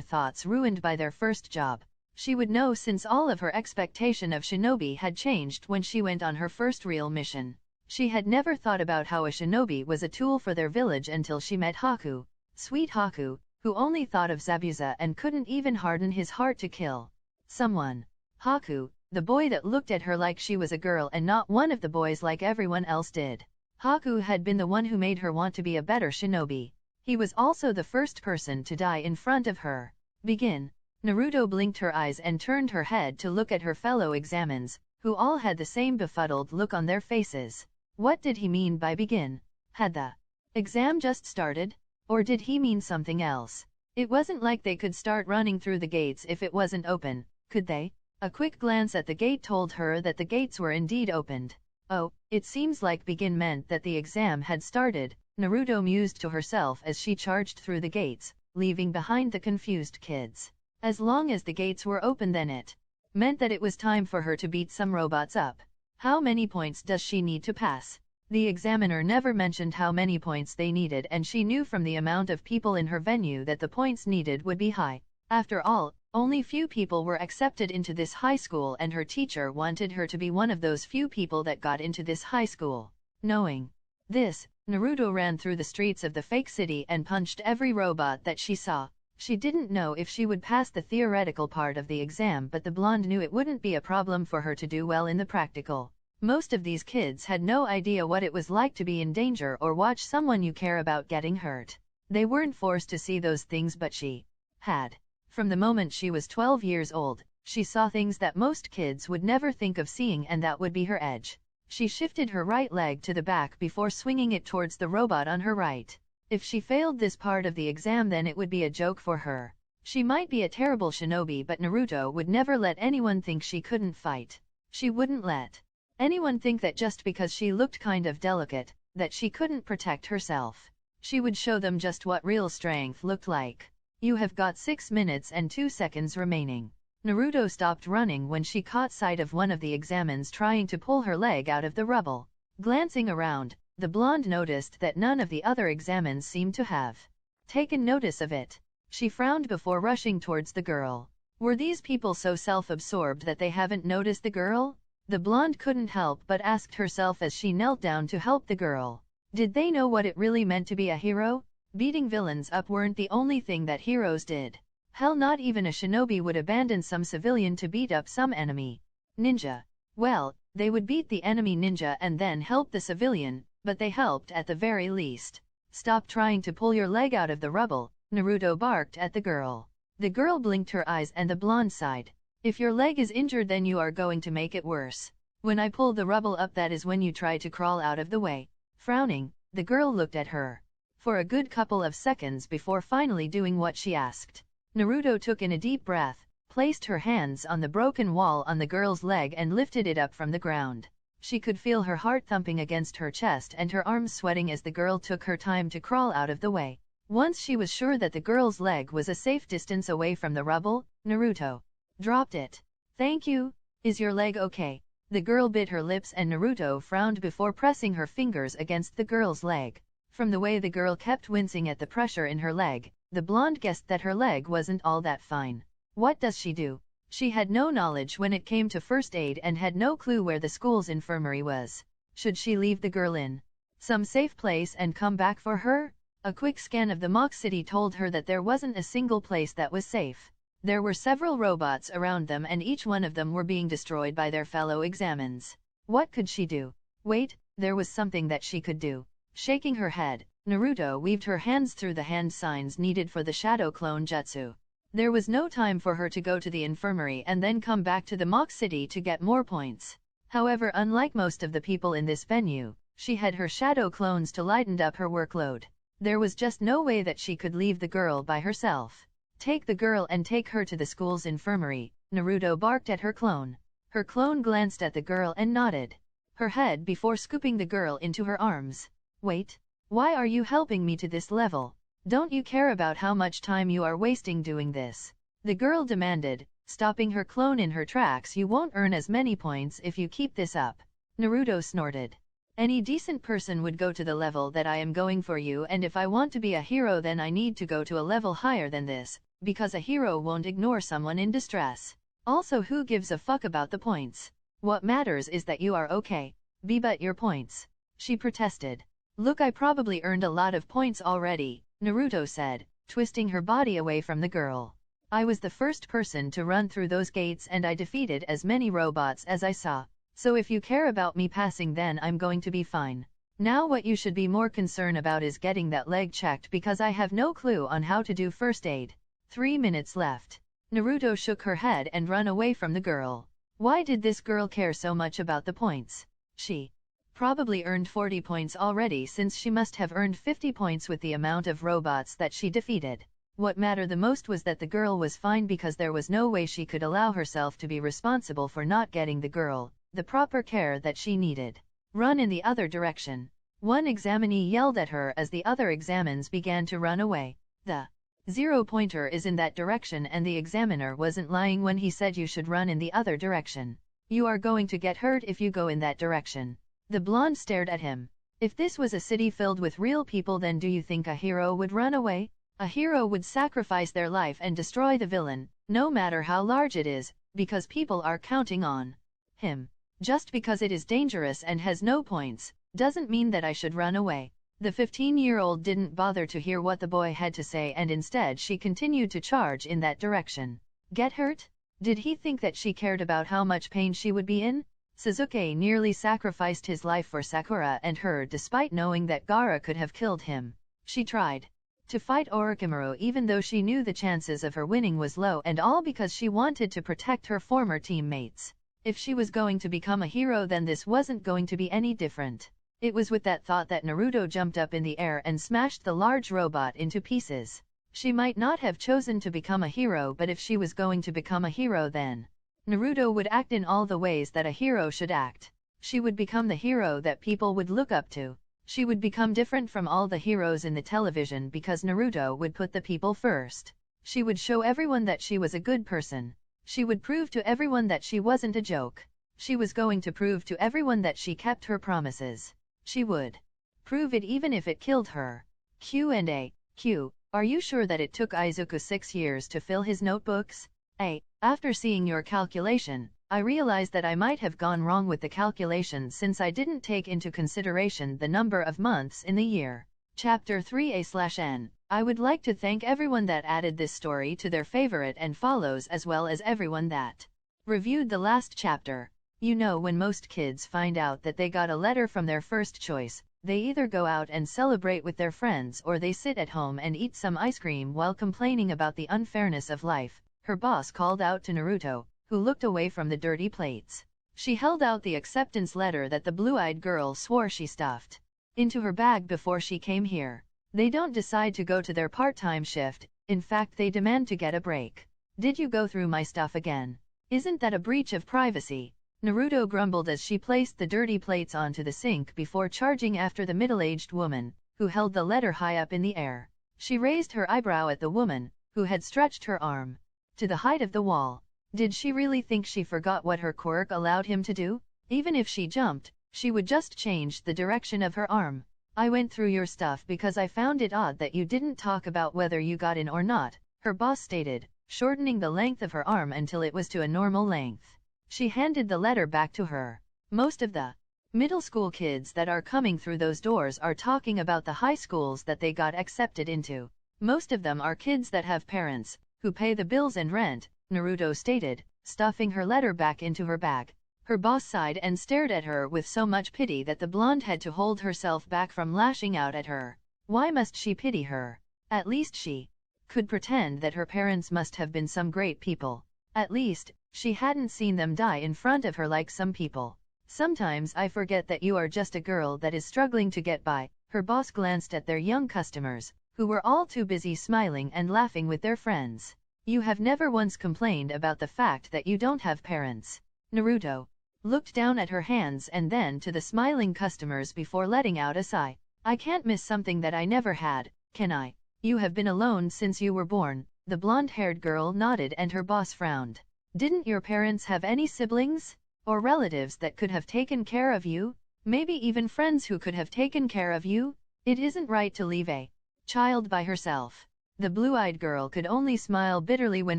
thoughts ruined by their first job. She would know, since all of her expectation of shinobi had changed when she went on her first real mission. She had never thought about how a shinobi was a tool for their village until she met Haku, sweet Haku, who only thought of Zabuza and couldn't even harden his heart to kill someone. Haku, the boy that looked at her like she was a girl and not one of the boys like everyone else did. Haku had been the one who made her want to be a better shinobi. He was also the first person to die in front of her. Begin. Naruto blinked her eyes and turned her head to look at her fellow examines, who all had the same befuddled look on their faces. What did he mean by begin? Had the exam just started? Or did he mean something else? It wasn't like they could start running through the gates if it wasn't open, could they? A quick glance at the gate told her that the gates were indeed opened. Oh, it seems like begin meant that the exam had started, Naruto mused to herself as she charged through the gates, leaving behind the confused kids. As long as the gates were open, then it meant that it was time for her to beat some robots up. How many points does she need to pass? The examiner never mentioned how many points they needed, and she knew from the amount of people in her venue that the points needed would be high. After all, only few people were accepted into this high school, and her teacher wanted her to be one of those few people that got into this high school. Knowing this, Naruto ran through the streets of the fake city and punched every robot that she saw. She didn't know if she would pass the theoretical part of the exam, but the blonde knew it wouldn't be a problem for her to do well in the practical. Most of these kids had no idea what it was like to be in danger or watch someone you care about getting hurt. They weren't forced to see those things, but she had. From the moment she was 12 years old, she saw things that most kids would never think of seeing, and that would be her edge. She shifted her right leg to the back before swinging it towards the robot on her right. If she failed this part of the exam, then it would be a joke for her. She might be a terrible shinobi, but Naruto would never let anyone think she couldn't fight. She wouldn't let anyone think that just because she looked kind of delicate, that she couldn't protect herself. She would show them just what real strength looked like. You have got 6 minutes and 2 seconds remaining. Naruto stopped running when she caught sight of one of the examines trying to pull her leg out of the rubble. Glancing around, the blonde noticed that none of the other examines seemed to have taken notice of it. She frowned before rushing towards the girl. Were these people so self-absorbed that they haven't noticed the girl? The blonde couldn't help but ask herself as she knelt down to help the girl. Did they know what it really meant to be a hero? Beating villains up weren't the only thing that heroes did. Hell, not even a shinobi would abandon some civilian to beat up some enemy ninja. Well, they would beat the enemy ninja and then help the civilian, but they helped at the very least. Stop trying to pull your leg out of the rubble, Naruto barked at the girl. The girl blinked her eyes and the blonde sighed. If your leg is injured, then you are going to make it worse. When I pull the rubble up, that is when you try to crawl out of the way. Frowning, the girl looked at her for a good couple of seconds before finally doing what she asked. Naruto took in a deep breath, placed her hands on the broken wall on the girl's leg and lifted it up from the ground. She could feel her heart thumping against her chest and her arms sweating as the girl took her time to crawl out of the way. Once she was sure that the girl's leg was a safe distance away from the rubble, Naruto dropped it. "Thank you. Is your leg okay?" The girl bit her lips and Naruto frowned before pressing her fingers against the girl's leg. From the way the girl kept wincing at the pressure in her leg, the blonde guessed that her leg wasn't all that fine. What does she do? She had no knowledge when it came to first aid and had no clue where the school's infirmary was. Should she leave the girl in some safe place and come back for her? A quick scan of the mock city told her that there wasn't a single place that was safe. There were several robots around them and each one of them were being destroyed by their fellow examines. What could she do? Wait, there was something that she could do. Shaking her head, Naruto weaved her hands through the hand signs needed for the shadow clone jutsu. There was no time for her to go to the infirmary and then come back to the mock city to get more points. However, unlike most of the people in this venue, she had her shadow clones to lighten up her workload. There was just no way that she could leave the girl by herself. "Take the girl and take her to the school's infirmary," Naruto barked at her clone. Her clone glanced at the girl and nodded her head before scooping the girl into her arms. "Wait, why are you helping me to this level? Don't you care about how much time you are wasting doing this?" the girl demanded, stopping her clone in her tracks. "You won't earn as many points if you keep this up." Naruto snorted. "Any decent person would go to the level that I am going for you, and if I want to be a hero then I need to go to a level higher than this, because a hero won't ignore someone in distress. Also, who gives a fuck about the points? What matters is that you are okay. Be but your points," she protested. "Look, I probably earned a lot of points already," Naruto said, twisting her body away from the girl. "I was the first person to run through those gates and I defeated as many robots as I saw. So if you care about me passing then I'm going to be fine. Now what you should be more concerned about is getting that leg checked because I have no clue on how to do first aid." 3 minutes left. Naruto shook her head and ran away from the girl. Why did this girl care so much about the points? She probably earned 40 points already, since she must have earned 50 points with the amount of robots that she defeated. What mattered the most was that the girl was fine, because there was no way she could allow herself to be responsible for not getting the girl the proper care that she needed. "Run in the other direction," one examinee yelled at her as the other examines began to run away. The 0-pointer is in that direction, and the examiner wasn't lying when he said you should run in the other direction. "You are going to get hurt if you go in that direction." The blonde stared at him. "If this was a city filled with real people, then do you think a hero would run away? A hero would sacrifice their life and destroy the villain, no matter how large it is, because people are counting on him. Just because it is dangerous and has no points, doesn't mean that I should run away." The 15-year-old didn't bother to hear what the boy had to say, and instead she continued to charge in that direction. Get hurt? Did he think that she cared about how much pain she would be in? Sasuke nearly sacrificed his life for Sakura and her, despite knowing that Gaara could have killed him. She tried to fight Orochimaru even though she knew the chances of her winning was low, and all because she wanted to protect her former teammates. If she was going to become a hero, then this wasn't going to be any different. It was with that thought that Naruto jumped up in the air and smashed the large robot into pieces. She might not have chosen to become a hero, but if she was going to become a hero, then Naruto would act in all the ways that a hero should act. She would become the hero that people would look up to. She would become different from all the heroes in the television because Naruto would put the people first. She would show everyone that she was a good person. She would prove to everyone that she wasn't a joke. She was going to prove to everyone that she kept her promises. She would prove it even if it killed her. Q&A. Q. Are you sure that it took Izuku 6 years to fill his notebooks? A. After seeing your calculation, I realized that I might have gone wrong with the calculation since I didn't take into consideration the number of months in the year. Chapter 3A/N. I would like to thank everyone that added this story to their favorite and follows, as well as everyone that reviewed the last chapter. You know, when most kids find out that they got a letter from their first choice, they either go out and celebrate with their friends or they sit at home and eat some ice cream while complaining about the unfairness of life. Her boss called out to Naruto, who looked away from the dirty plates. She held out the acceptance letter that the blue-eyed girl swore she stuffed into her bag before she came here. They don't decide to go to their part-time shift, in fact they demand to get a break. Did you go through my stuff again? Isn't that a breach of privacy? Naruto grumbled as she placed the dirty plates onto the sink before charging after the middle-aged woman, who held the letter high up in the air. She raised her eyebrow at the woman, who had stretched her arm to the height of the wall. Did she really think she forgot what her quirk allowed him to do? Even if she jumped, she would just change the direction of her arm. I went through your stuff because I found it odd that you didn't talk about whether you got in or not, her boss stated, shortening the length of her arm until it was to a normal length. She handed the letter back to her. Most of the middle school kids that are coming through those doors are talking about the high schools that they got accepted into. Most of them are kids that have parents who pay the bills and rent, Naruto stated, stuffing her letter back into her bag. Her boss sighed and stared at her with so much pity that the blonde had to hold herself back from lashing out at her. Why must she pity her? At least she could pretend that her parents must have been some great people. At least, she hadn't seen them die in front of her like some people. Sometimes I forget that you are just a girl that is struggling to get by. Her boss glanced at their young customers, who were all too busy smiling and laughing with their friends. You have never once complained about the fact that you don't have parents. Naruto looked down at her hands and then to the smiling customers before letting out a sigh. I can't miss something that I never had, can I? You have been alone since you were born. The blonde-haired girl nodded and her boss frowned. Didn't your parents have any siblings? Or relatives that could have taken care of you? Maybe even friends who could have taken care of you? It isn't right to leave a child by herself. The blue-eyed girl could only smile bitterly when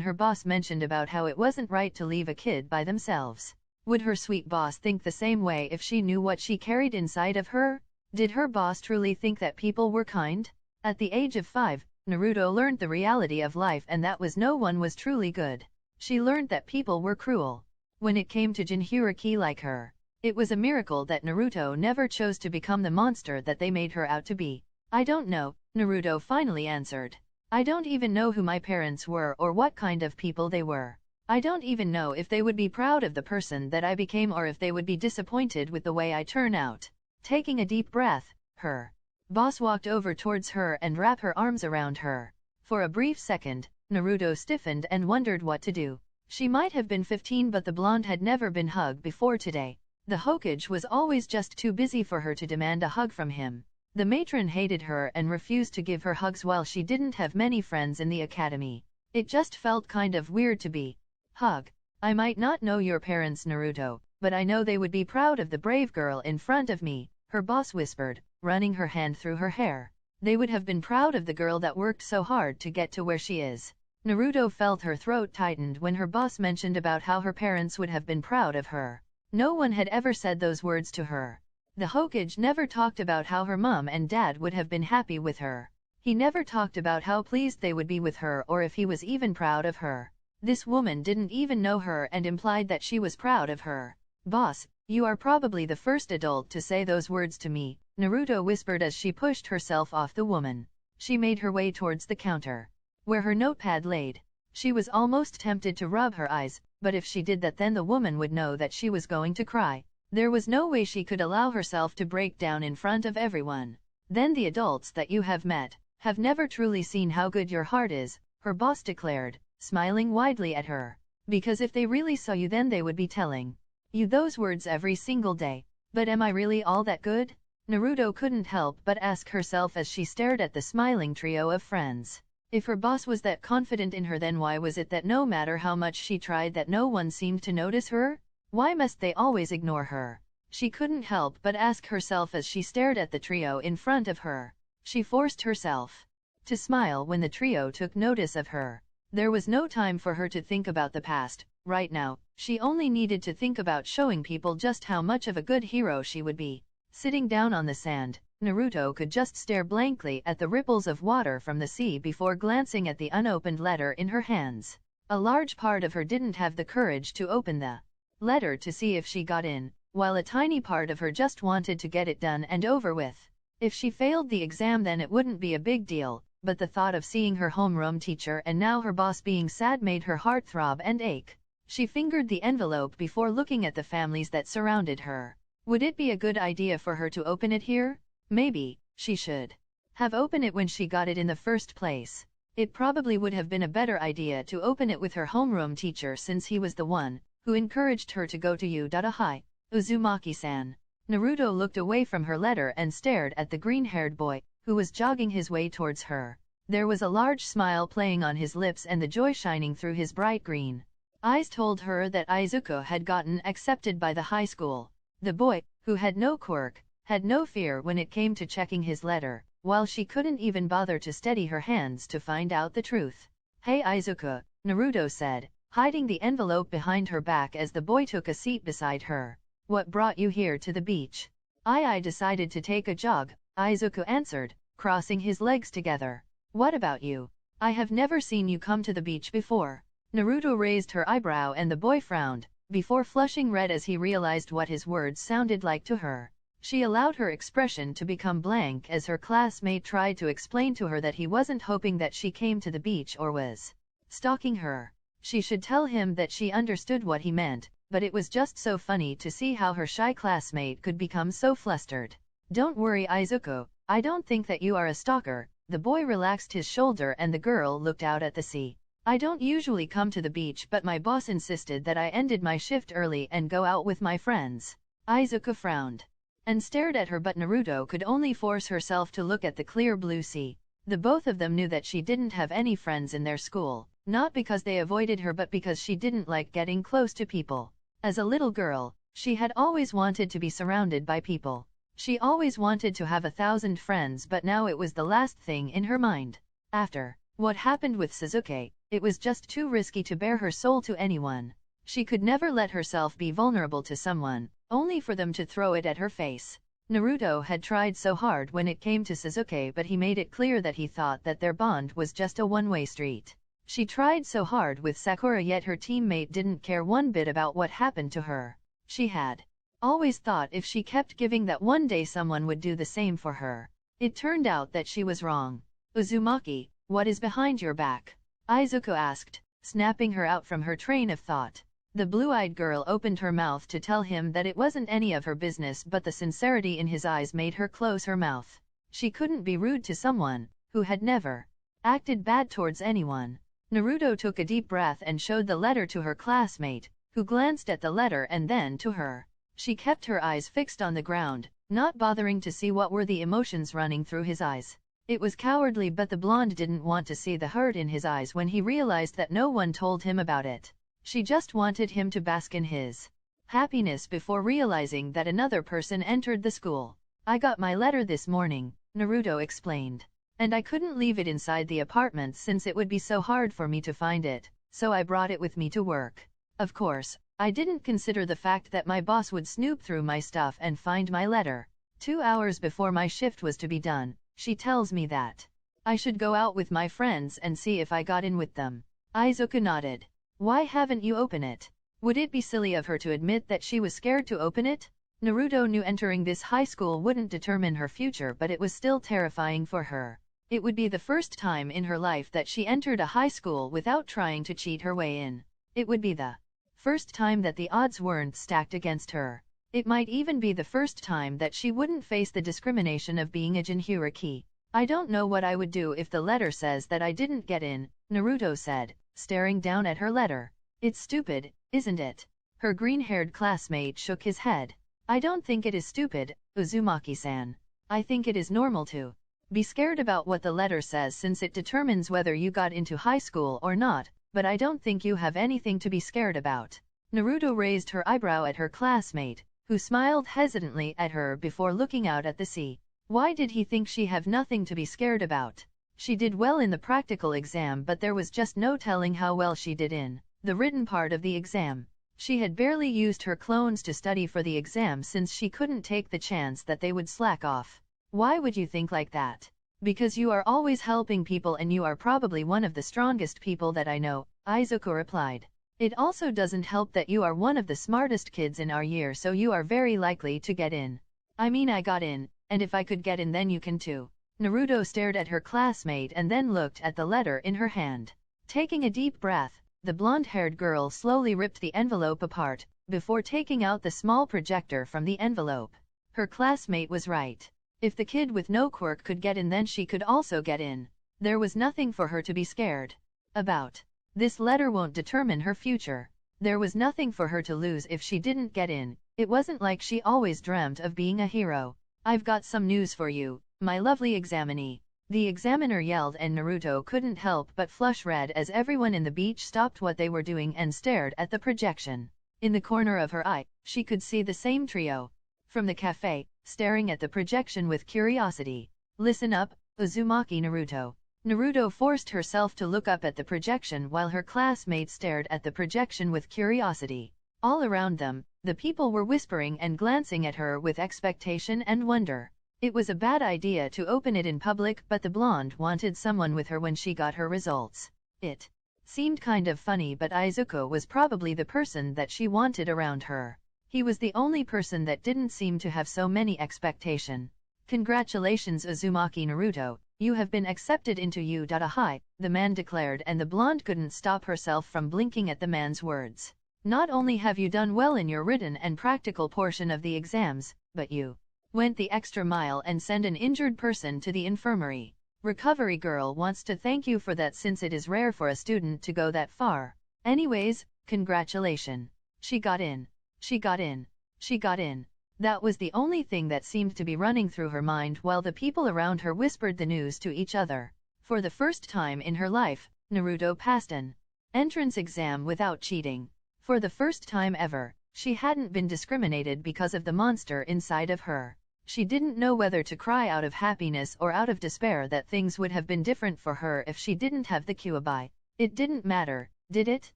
her boss mentioned about how it wasn't right to leave a kid by themselves. Would her sweet boss think the same way if she knew what she carried inside of her? Did her boss truly think that people were kind? At the age of 5, Naruto learned the reality of life, and that was no one was truly good. She learned that people were cruel. When it came to Jinchuriki like her, it was a miracle that Naruto never chose to become the monster that they made her out to be. I don't know, Naruto finally answered. I don't even know who my parents were or what kind of people they were. I don't even know if they would be proud of the person that I became or if they would be disappointed with the way I turn out. Taking a deep breath, her boss walked over towards her and wrapped her arms around her. For a brief second, Naruto stiffened and wondered what to do. She might have been 15, but the blonde had never been hugged before today. The Hokage was always just too busy for her to demand a hug from him. The matron hated her and refused to give her hugs while she didn't have many friends in the academy. It just felt kind of weird to be hug. I might not know your parents, Naruto, but I know they would be proud of the brave girl in front of me, her boss whispered, running her hand through her hair. They would have been proud of the girl that worked so hard to get to where she is. Naruto felt her throat tightened when her boss mentioned about how her parents would have been proud of her. No one had ever said those words to her. The Hokage never talked about how her mom and dad would have been happy with her. He never talked about how pleased they would be with her or if he was even proud of her. This woman didn't even know her and implied that she was proud of her. Boss, you are probably the first adult to say those words to me, Naruto whispered as she pushed herself off the woman. She made her way towards the counter, where her notepad laid. She was almost tempted to rub her eyes, but if she did that then the woman would know that she was going to cry. There was no way she could allow herself to break down in front of everyone. Then the adults that you have met have never truly seen how good your heart is, her boss declared, smiling widely at her. Because if they really saw you then they would be telling you those words every single day. But am I really all that good? Naruto couldn't help but ask herself as she stared at the smiling trio of friends. If her boss was that confident in her, then why was it that no matter how much she tried that no one seemed to notice her? Why must they always ignore her? She couldn't help but ask herself as she stared at the trio in front of her. She forced herself to smile when the trio took notice of her. There was no time for her to think about the past. Right now, she only needed to think about showing people just how much of a good hero she would be. Sitting down on the sand, Naruto could just stare blankly at the ripples of water from the sea before glancing at the unopened letter in her hands. A large part of her didn't have the courage to open the letter to see if she got in, while a tiny part of her just wanted to get it done and over with. If she failed the exam then it wouldn't be a big deal, but the thought of seeing her homeroom teacher and now her boss being sad made her heart throb and ache. She fingered the envelope before looking at the families that surrounded her. Would it be a good idea for her to open it here? Maybe she should have opened it when she got it in the first place. It probably would have been a better idea to open it with her homeroom teacher since he was the one who encouraged her to go to Hi, Uzumaki-san. Naruto looked away from her letter and stared at the green-haired boy, who was jogging his way towards her. There was a large smile playing on his lips and the joy shining through his bright green eyes told her that Izuku had gotten accepted by the high school. The boy, who had no quirk, had no fear when it came to checking his letter, while she couldn't even bother to steady her hands to find out the truth. "Hey Izuku," Naruto said, hiding the envelope behind her back as the boy took a seat beside her. "What brought you here to the beach?" I decided to take a jog," Izuku answered, crossing his legs together. "What about you? I have never seen you come to the beach before." Naruto raised her eyebrow and the boy frowned, before flushing red as he realized what his words sounded like to her. She allowed her expression to become blank as her classmate tried to explain to her that he wasn't hoping that she came to the beach or was stalking her. She should tell him that she understood what he meant, but it was just so funny to see how her shy classmate could become so flustered. "Don't worry Izuku, I don't think that you are a stalker." The boy relaxed his shoulder and the girl looked out at the sea. "I don't usually come to the beach but my boss insisted that I ended my shift early and go out with my friends." Izuku frowned and stared at her but Naruto could only force herself to look at the clear blue sea. The both of them knew that she didn't have any friends in their school, not because they avoided her but because she didn't like getting close to people. As a little girl, she had always wanted to be surrounded by people. She always wanted to have 1,000 friends but now it was the last thing in her mind. After what happened with Sasuke, it was just too risky to bare her soul to anyone. She could never let herself be vulnerable to someone, only for them to throw it at her face. Naruto had tried so hard when it came to Sasuke but he made it clear that he thought that their bond was just a one-way street. She tried so hard with Sakura yet her teammate didn't care one bit about what happened to her. She had always thought if she kept giving that one day someone would do the same for her. It turned out that she was wrong. "Uzumaki, what is behind your back?" Izuku asked, snapping her out from her train of thought. The blue-eyed girl opened her mouth to tell him that it wasn't any of her business but the sincerity in his eyes made her close her mouth. She couldn't be rude to someone who had never acted bad towards anyone. Naruto took a deep breath and showed the letter to her classmate, who glanced at the letter and then to her. She kept her eyes fixed on the ground, not bothering to see what were the emotions running through his eyes. It was cowardly but the blonde didn't want to see the hurt in his eyes when he realized that no one told him about it. She just wanted him to bask in his happiness before realizing that another person entered the school. "I got my letter this morning," Naruto explained. "And I couldn't leave it inside the apartment since it would be so hard for me to find it, so I brought it with me to work. Of course, I didn't consider the fact that my boss would snoop through my stuff and find my letter. 2 hours before my shift was to be done, she tells me that I should go out with my friends and see if I got in with them." Izuku nodded. "Why haven't you opened it?" Would it be silly of her to admit that she was scared to open it? Naruto knew entering this high school wouldn't determine her future but it was still terrifying for her. It would be the first time in her life that she entered a high school without trying to cheat her way in. It would be the first time that the odds weren't stacked against her. It might even be the first time that she wouldn't face the discrimination of being a Jinchuriki. "I don't know what I would do if the letter says that I didn't get in," Naruto said, staring down at her letter. "It's stupid, isn't it?" Her green-haired classmate shook his head. "I don't think it is stupid, Uzumaki-san. I think it is normal to be scared about what the letter says since it determines whether you got into high school or not, but I don't think you have anything to be scared about." Naruto raised her eyebrow at her classmate, who smiled hesitantly at her before looking out at the sea. Why did he think she have nothing to be scared about? She did well in the practical exam but there was just no telling how well she did in the written part of the exam. She had barely used her clones to study for the exam since she couldn't take the chance that they would slack off. "Why would you think like that?" "Because you are always helping people and you are probably one of the strongest people that I know," Izuku replied. "It also doesn't help that you are one of the smartest kids in our year so you are very likely to get in." "I mean I got in, and if I could get in then you can too." Naruto stared at her classmate and then looked at the letter in her hand. Taking a deep breath, the blonde-haired girl slowly ripped the envelope apart, before taking out the small projector from the envelope. Her classmate was right. If the kid with no quirk could get in then she could also get in. There was nothing for her to be scared about. This letter won't determine her future. There was nothing for her to lose if she didn't get in. It wasn't like she always dreamt of being a hero. "I've got some news for you, my lovely examinee," The examiner yelled and Naruto couldn't help but flush red as everyone in the beach stopped what they were doing and stared at the projection. In the corner of her eye, she could see the same trio from the cafe, staring at the projection with curiosity. Listen up, Uzumaki Naruto. Naruto forced herself to look up at the projection while her classmates stared at the projection with curiosity. All around them, the people were whispering and glancing at her with expectation and wonder. It was a bad idea to open it in public, but the blonde wanted someone with her when she got her results. It seemed kind of funny, but Izuku was probably the person that she wanted around her. He was the only person that didn't seem to have so many expectations. Congratulations Uzumaki Naruto, you have been accepted into IZUKU, the man declared, and the blonde couldn't stop herself from blinking at the man's words. Not only have you done well in your written and practical portion of the exams, but you went the extra mile and sent an injured person to the infirmary. Recovery Girl wants to thank you for that since it is rare for a student to go that far. Anyways, congratulations. She got in. She got in. She got in. That was the only thing that seemed to be running through her mind while the people around her whispered the news to each other. For the first time in her life, Naruto passed an entrance exam without cheating. For the first time ever, she hadn't been discriminated because of the monster inside of her. She didn't know whether to cry out of happiness or out of despair that things would have been different for her if she didn't have the Kyuubi. It didn't matter, did it?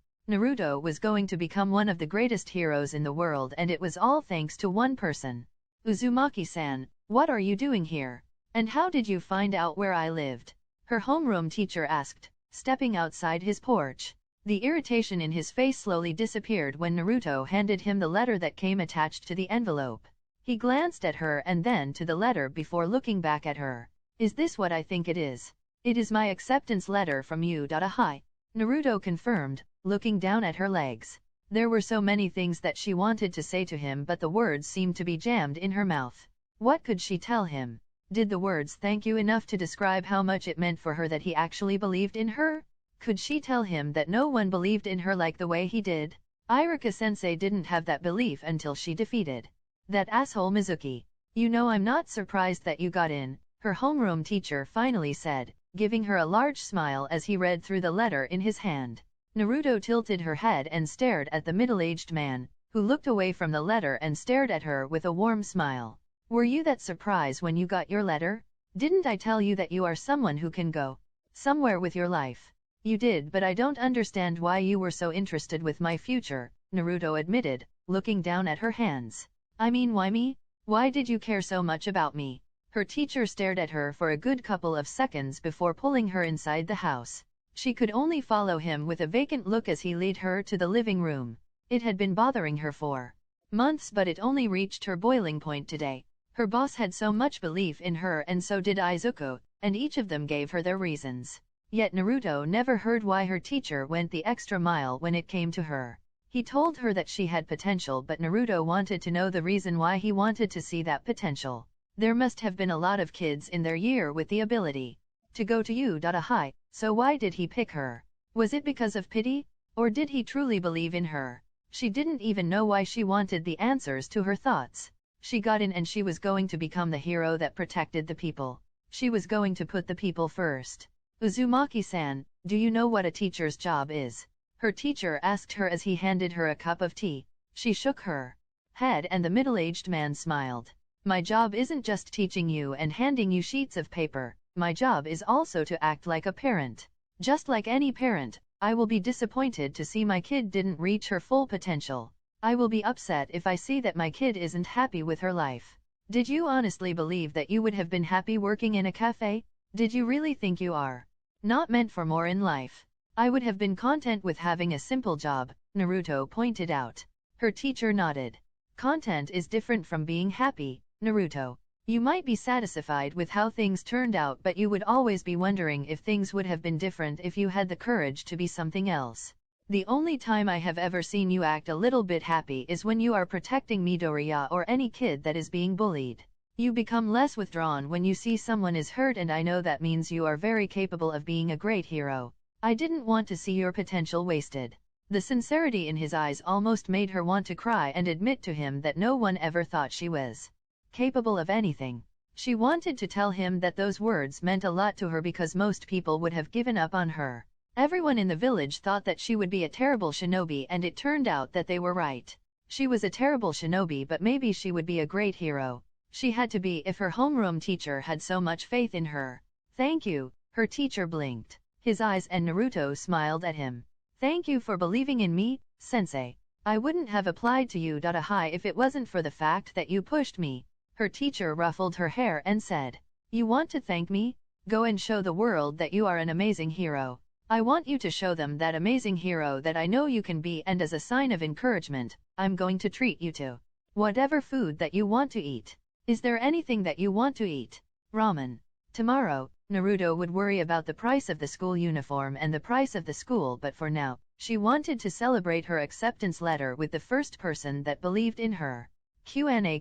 Naruto was going to become one of the greatest heroes in the world, and it was all thanks to one person. Uzumaki-san, what are you doing here? And how did you find out where I lived? Her homeroom teacher asked, stepping outside his porch. The irritation in his face slowly disappeared when Naruto handed him the letter that came attached to the envelope. He glanced at her and then to the letter before looking back at her. Is this what I think it is? It is my acceptance letter from IZUKU. Naruto confirmed, looking down at her legs. There were so many things that she wanted to say to him, but the words seemed to be jammed in her mouth. What could she tell him? Did the words thank you enough to describe how much it meant for her that he actually believed in her? Could she tell him that no one believed in her like the way he did? Iruka-sensei didn't have that belief until she defeated that asshole Mizuki. You know, I'm not surprised that you got in, her homeroom teacher finally said, giving her a large smile as he read through the letter in his hand. Naruto tilted her head and stared at the middle-aged man, who looked away from the letter and stared at her with a warm smile. Were you that surprised when you got your letter? Didn't I tell you that you are someone who can go somewhere with your life? You did, but I don't understand why you were so interested with my future, Naruto admitted, looking down at her hands. I mean, why me? Why did you care so much about me? Her teacher stared at her for a good couple of seconds before pulling her inside the house. She could only follow him with a vacant look as he led her to the living room. It had been bothering her for months, but it only reached her boiling point today. Her boss had so much belief in her, and so did Izuku, and each of them gave her their reasons. Yet Naruto never heard why her teacher went the extra mile when it came to her. He told her that she had potential, but Naruto wanted to know the reason why he wanted to see that potential. There must have been a lot of kids in their year with the ability to go to IZUKU, so why did he pick her? Was it because of pity? Or did he truly believe in her? She didn't even know why she wanted the answers to her thoughts. She got in and she was going to become the hero that protected the people. She was going to put the people first. Uzumaki-san, do you know what a teacher's job is? Her teacher asked her as he handed her a cup of tea. She shook her head and the middle-aged man smiled. My job isn't just teaching you and handing you sheets of paper. My job is also to act like a parent. Just like any parent, I will be disappointed to see my kid didn't reach her full potential. I will be upset if I see that my kid isn't happy with her life. Did you honestly believe that you would have been happy working in a cafe? Did you really think you are not meant for more in life? I would have been content with having a simple job, Naruto pointed out. Her teacher nodded. Content is different from being happy, Naruto. You might be satisfied with how things turned out, but you would always be wondering if things would have been different if you had the courage to be something else. The only time I have ever seen you act a little bit happy is when you are protecting Midoriya or any kid that is being bullied. You become less withdrawn when you see someone is hurt, and I know that means you are very capable of being a great hero. I didn't want to see your potential wasted. The sincerity in his eyes almost made her want to cry and admit to him that no one ever thought she was capable of anything. She wanted to tell him that those words meant a lot to her because most people would have given up on her. Everyone in the village thought that she would be a terrible shinobi, and it turned out that they were right. She was a terrible shinobi, but maybe she would be a great hero. She had to be if her homeroom teacher had so much faith in her. Thank you, her teacher blinked his eyes and Naruto smiled at him. Thank you for believing in me, sensei. I wouldn't have applied to you. Hi, if it wasn't for the fact that you pushed me. Her teacher ruffled her hair and said, you want to thank me? Go and show the world that you are an amazing hero. I want you to show them that amazing hero that I know you can be, and as a sign of encouragement, I'm going to treat you to whatever food that you want to eat. Is there anything that you want to eat? Ramen. Tomorrow, Naruto would worry about the price of the school uniform and the price of the school, but for now, she wanted to celebrate her acceptance letter with the first person that believed in her. Q&A.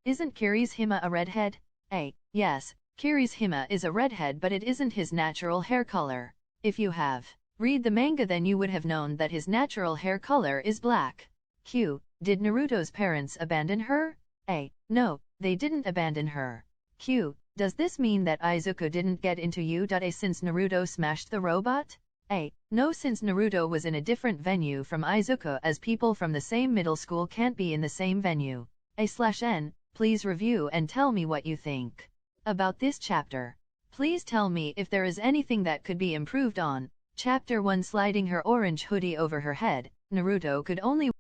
Isn't Kirishima a redhead? Yes, Kirishima is a redhead, but it isn't his natural hair color. If you have read the manga, then you would have known that his natural hair color is black. Q. Did Naruto's parents abandon her? No, they didn't abandon her. Q. Does this mean that Izuku didn't get into you? Since Naruto smashed the robot? No, since Naruto was in a different venue from Izuku, as people from the same middle school can't be in the same venue. A/N, please review and tell me what you think about this chapter. Please tell me if there is anything that could be improved on. Chapter 1. Sliding her orange hoodie over her head, Naruto could only